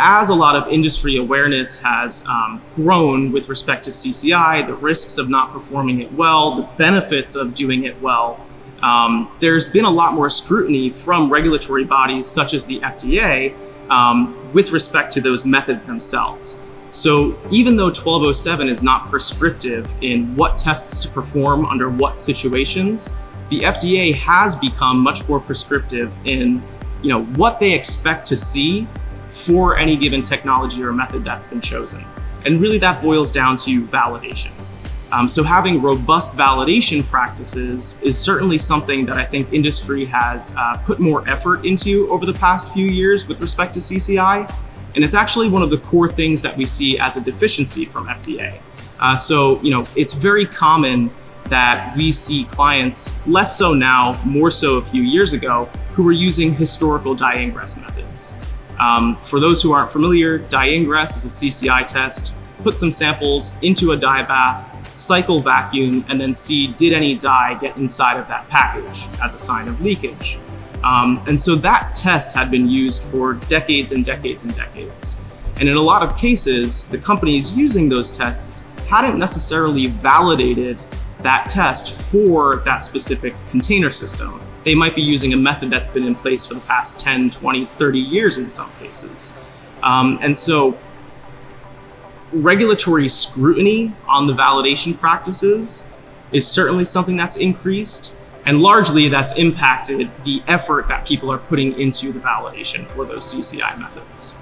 as a lot of industry awareness has grown with respect to CCI, the risks of not performing it well, the benefits of doing it well, there's been a lot more scrutiny from regulatory bodies such as the FDA with respect to those methods themselves. So even though 1207 is not prescriptive in what tests to perform under what situations, the FDA has become much more prescriptive in what they expect to see for any given technology or method that's been chosen. And really that boils down to validation. So having robust validation practices is certainly something that I think industry has put more effort into over the past few years with respect to CCI. And it's actually one of the core things that we see as a deficiency from FDA. So it's very common that we see clients, less so now, more so a few years ago, who were using historical dye ingress methods. For those who aren't familiar, dye ingress is a CCI test. Put some samples into a dye bath, cycle vacuum, and then see did any dye get inside of that package as a sign of leakage. And so that test had been used for decades and decades and decades. And in a lot of cases, the companies using those tests hadn't necessarily validated that test for that specific container system. They might be using a method that's been in place for the past 10, 20, 30 years in some cases. And so regulatory scrutiny on the validation practices is certainly something that's increased. And largely that's impacted the effort that people are putting into the validation for those CCI methods.